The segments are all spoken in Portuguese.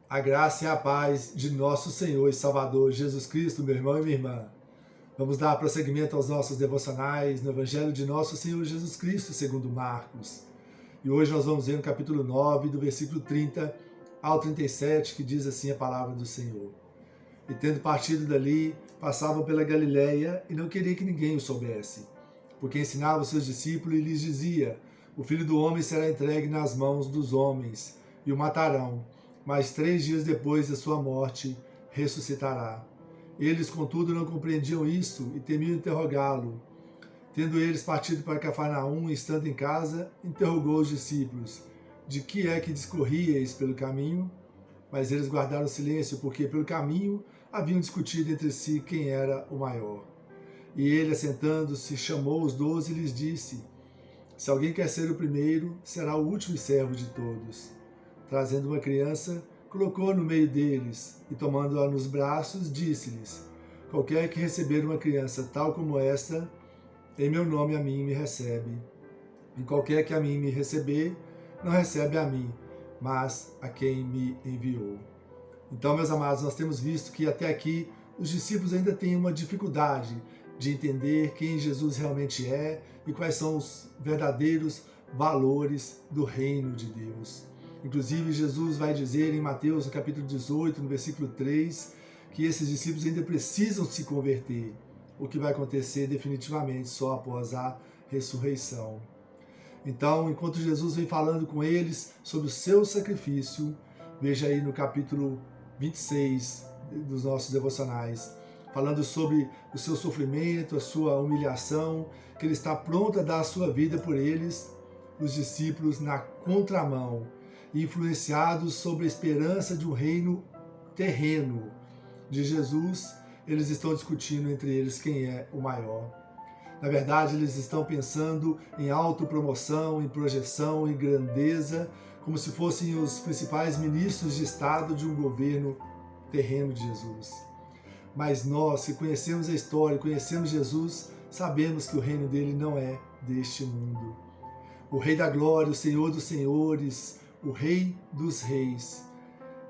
A graça e a paz de nosso Senhor e Salvador Jesus Cristo, meu irmão e minha irmã. Vamos dar prosseguimento aos nossos devocionais no Evangelho de nosso Senhor Jesus Cristo, segundo Marcos. E hoje nós vamos ver no capítulo 9, do versículo 30 ao 37, que diz assim a palavra do Senhor. E tendo partido dali, passavam pela Galileia e não queria que ninguém o soubesse, porque ensinava os seus discípulos e lhes dizia: o Filho do Homem será entregue nas mãos dos homens e o matarão, mas 3 dias depois da sua morte ressuscitará. Eles, contudo, não compreendiam isto e temiam interrogá-lo. Tendo eles partido para Cafarnaum, estando em casa, interrogou os discípulos: de que é que discorríeis pelo caminho? Mas eles guardaram silêncio, porque pelo caminho haviam discutido entre si quem era o maior. E ele, assentando-se, chamou os 12 e lhes disse: se alguém quer ser o primeiro, será o último e servo de todos. Trazendo uma criança, colocou-a no meio deles, e tomando-a nos braços, disse-lhes: qualquer que receber uma criança tal como esta, em meu nome a mim me recebe. E qualquer que a mim me receber, não recebe a mim, mas a quem me enviou. Então, meus amados, nós temos visto que até aqui os discípulos ainda têm uma dificuldade de entender quem Jesus realmente é e quais são os verdadeiros valores do reino de Deus. Inclusive, Jesus vai dizer em Mateus, no capítulo 18, no versículo 3, que esses discípulos ainda precisam se converter, o que vai acontecer definitivamente só após a ressurreição. Então, enquanto Jesus vem falando com eles sobre o seu sacrifício, veja aí no capítulo 26 dos nossos devocionais, falando sobre o seu sofrimento, a sua humilhação, que ele está pronto a dar a sua vida por eles, os discípulos na contramão, influenciados sobre a esperança de um reino terreno de Jesus, eles estão discutindo entre eles quem é o maior. Na verdade, eles estão pensando em autopromoção, em projeção, em grandeza, como se fossem os principais ministros de Estado de um governo terreno de Jesus. Mas nós, que conhecemos a história, conhecemos Jesus, sabemos que o reino dele não é deste mundo. O Rei da Glória, o Senhor dos Senhores, o Rei dos Reis,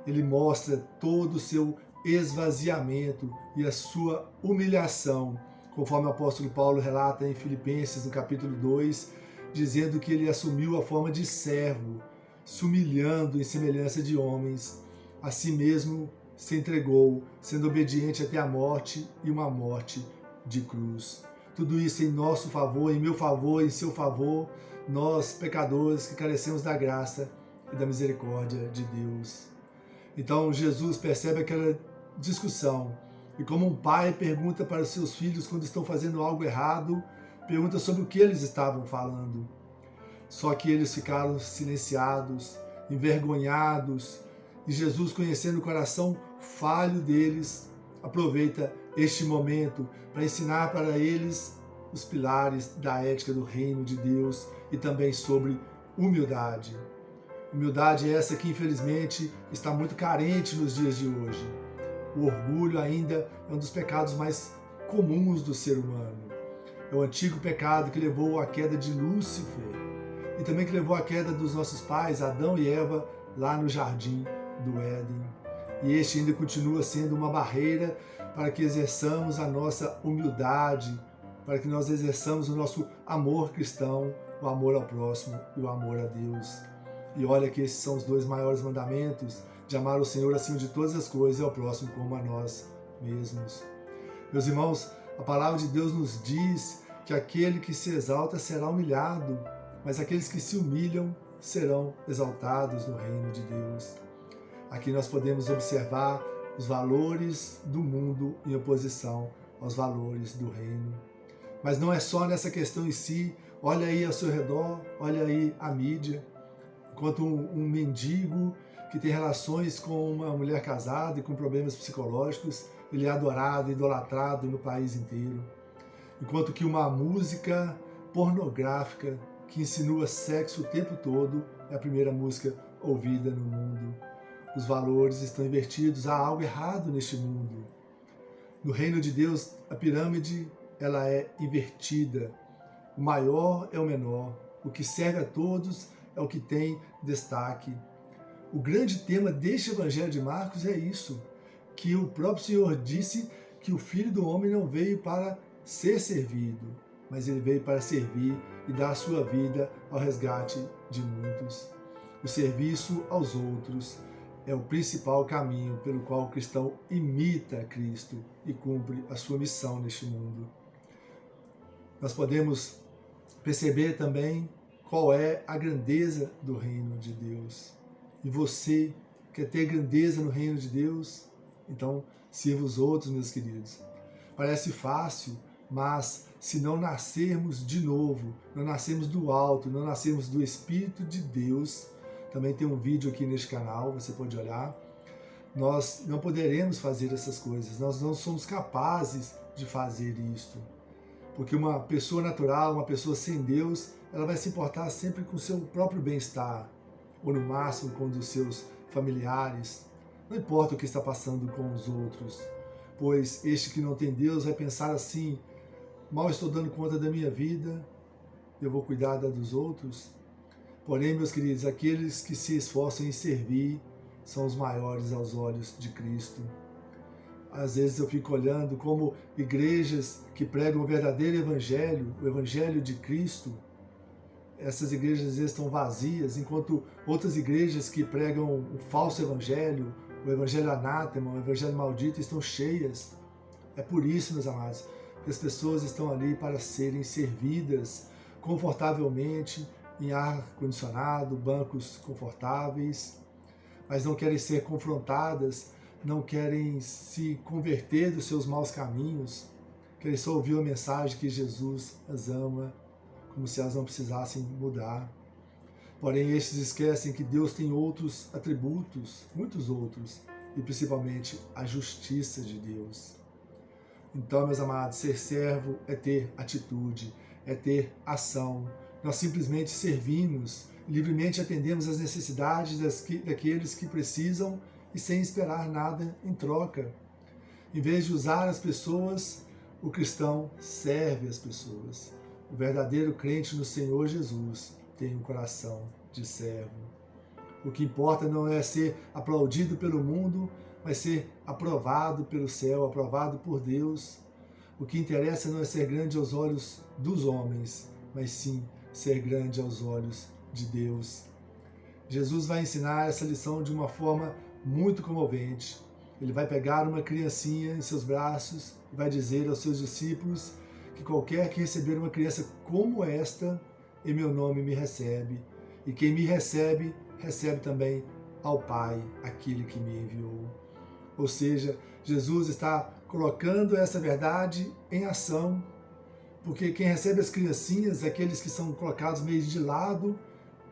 ele mostra todo o seu esvaziamento e a sua humilhação, conforme o apóstolo Paulo relata em Filipenses, no capítulo 2, dizendo que ele assumiu a forma de servo, se humilhando em semelhança de homens, a si mesmo se entregou, sendo obediente até a morte e uma morte de cruz. Tudo isso em nosso favor, em meu favor, em seu favor, nós, pecadores que carecemos da graça e da misericórdia de Deus. Então Jesus percebe aquela discussão e, como um pai pergunta para os seus filhos quando estão fazendo algo errado, pergunta sobre o que eles estavam falando. Só que eles ficaram silenciados, envergonhados, e Jesus, conhecendo o coração falho deles, aproveita este momento para ensinar para eles os pilares da ética do reino de Deus e também sobre humildade. Humildade essa que, infelizmente, está muito carente nos dias de hoje. O orgulho ainda é um dos pecados mais comuns do ser humano. É o antigo pecado que levou à queda de Lúcifer e também que levou à queda dos nossos pais, Adão e Eva, lá no jardim do Éden. E este ainda continua sendo uma barreira para que exerçamos a nossa humildade, para que nós exerçamos o nosso amor cristão, o amor ao próximo e o amor a Deus. E olha que esses são os 2 maiores mandamentos, de amar o Senhor acima de todas as coisas e ao próximo como a nós mesmos. Meus irmãos, a palavra de Deus nos diz que aquele que se exalta será humilhado, mas aqueles que se humilham serão exaltados no reino de Deus. Aqui nós podemos observar os valores do mundo em oposição aos valores do reino. Mas não é só nessa questão em si. Olha aí ao seu redor, olha aí a mídia. Enquanto um mendigo que tem relações com uma mulher casada e com problemas psicológicos, ele é adorado, idolatrado no país inteiro. Enquanto que uma música pornográfica que insinua sexo o tempo todo é a primeira música ouvida no mundo. Os valores estão invertidos, há algo errado neste mundo. No reino de Deus, a pirâmide ela é invertida. O maior é o menor, o que serve a todos é o que tem destaque. O grande tema deste Evangelho de Marcos é isso, que o próprio Senhor disse que o Filho do Homem não veio para ser servido, mas ele veio para servir e dar a sua vida ao resgate de muitos. O serviço aos outros é o principal caminho pelo qual o cristão imita Cristo e cumpre a sua missão neste mundo. Nós podemos perceber também qual é a grandeza do reino de Deus. E você quer ter grandeza no reino de Deus? Então, sirva os outros, meus queridos. Parece fácil, mas se não nascermos de novo, não nascermos do alto, não nascermos do Espírito de Deus, também tem um vídeo aqui neste canal, você pode olhar, nós não poderemos fazer essas coisas, nós não somos capazes de fazer isto. Porque uma pessoa natural, uma pessoa sem Deus, ela vai se importar sempre com o seu próprio bem-estar, ou no máximo com o dos seus familiares. Não importa o que está passando com os outros, pois este que não tem Deus vai pensar assim: mal estou dando conta da minha vida, eu vou cuidar da dos outros. Porém, meus queridos, aqueles que se esforçam em servir são os maiores aos olhos de Cristo. Às vezes eu fico olhando como igrejas que pregam o verdadeiro evangelho, o evangelho de Cristo, essas igrejas às vezes estão vazias, enquanto outras igrejas que pregam o falso evangelho, o evangelho anátema, o evangelho maldito, estão cheias. É por isso, meus amados, que as pessoas estão ali para serem servidas confortavelmente, em ar-condicionado, bancos confortáveis, mas não querem ser confrontadas, não querem se converter dos seus maus caminhos, querem só ouvir a mensagem que Jesus as ama, como se elas não precisassem mudar. Porém, estes esquecem que Deus tem outros atributos, muitos outros, e principalmente a justiça de Deus. Então, meus amados, ser servo é ter atitude, é ter ação. Nós simplesmente servimos, livremente atendemos às necessidades daqueles que precisam e sem esperar nada em troca. Em vez de usar as pessoas, o cristão serve as pessoas. O verdadeiro crente no Senhor Jesus tem um coração de servo. O que importa não é ser aplaudido pelo mundo, mas ser aprovado pelo céu, aprovado por Deus. O que interessa não é ser grande aos olhos dos homens, mas sim ser grande aos olhos de Deus. Jesus vai ensinar essa lição de uma forma muito comovente. Ele vai pegar uma criancinha em seus braços e vai dizer aos seus discípulos que qualquer que receber uma criança como esta, em meu nome me recebe. E quem me recebe, recebe também ao Pai, aquele que me enviou. Ou seja, Jesus está colocando essa verdade em ação, porque quem recebe as criancinhas, aqueles que são colocados meio de lado,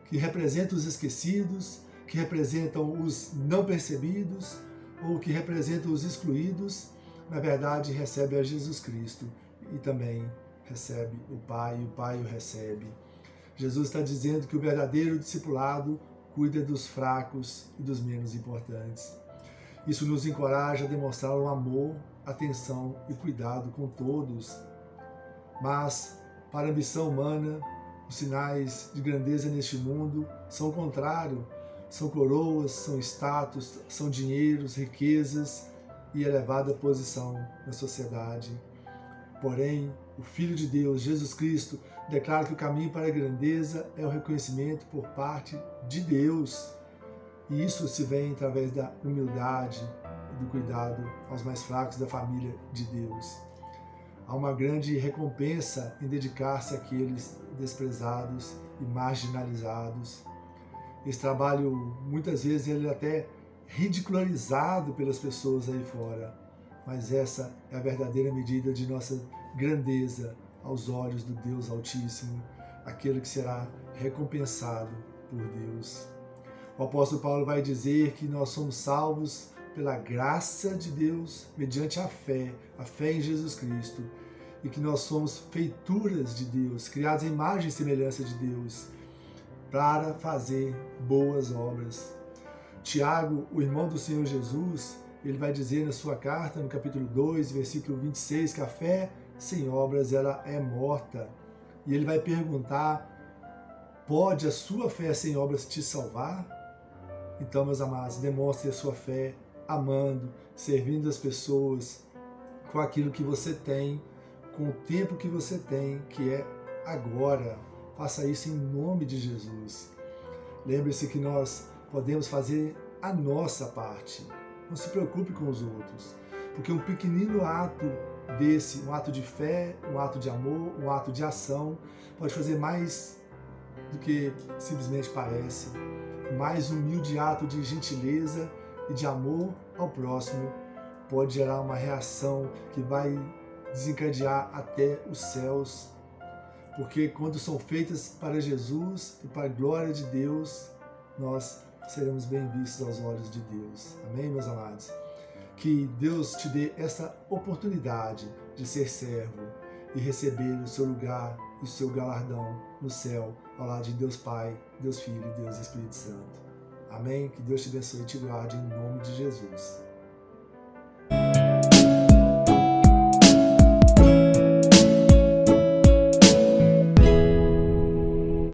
que representam os esquecidos, que representam os não percebidos, ou que representam os excluídos, na verdade recebe a Jesus Cristo e também recebe o Pai, e o Pai o recebe. Jesus está dizendo que o verdadeiro discipulado cuida dos fracos e dos menos importantes. Isso nos encoraja a demonstrar um amor, atenção e cuidado com todos. Mas, para a ambição humana, os sinais de grandeza neste mundo são o contrário. São coroas, são status, são dinheiros, riquezas e elevada posição na sociedade. Porém, o Filho de Deus, Jesus Cristo, declara que o caminho para a grandeza é o reconhecimento por parte de Deus. E isso se vem através da humildade e do cuidado aos mais fracos da família de Deus. Há uma grande recompensa em dedicar-se àqueles desprezados e marginalizados. Esse trabalho, muitas vezes, ele é até ridicularizado pelas pessoas aí fora, mas essa é a verdadeira medida de nossa grandeza aos olhos do Deus Altíssimo, aquele que será recompensado por Deus. O apóstolo Paulo vai dizer que nós somos salvos pela graça de Deus, mediante a fé em Jesus Cristo, e que nós somos feituras de Deus, criados à imagem e semelhança de Deus, para fazer boas obras. Tiago, o irmão do Senhor Jesus, ele vai dizer na sua carta, no capítulo 2, versículo 26, que a fé sem obras ela é morta. E ele vai perguntar: pode a sua fé sem obras te salvar? Então, meus amados, demonstre a sua fé amando, servindo as pessoas com aquilo que você tem, com o tempo que você tem, que é agora. Faça isso em nome de Jesus. Lembre-se que nós podemos fazer a nossa parte. Não se preocupe com os outros, porque um pequenino ato desse, um ato de fé, um ato de amor, um ato de ação, pode fazer mais do que simplesmente parece. O mais humilde ato de gentileza e de amor ao próximo pode gerar uma reação que vai desencadear até os céus, porque quando são feitas para Jesus e para a glória de Deus, nós seremos bem vistos aos olhos de Deus. Amém, meus amados? Que Deus te dê essa oportunidade de ser servo e receber o seu lugar e o seu galardão no céu, ao lado de Deus Pai, Deus Filho e Deus Espírito Santo. Amém? Que Deus te abençoe e te guarde em nome de Jesus.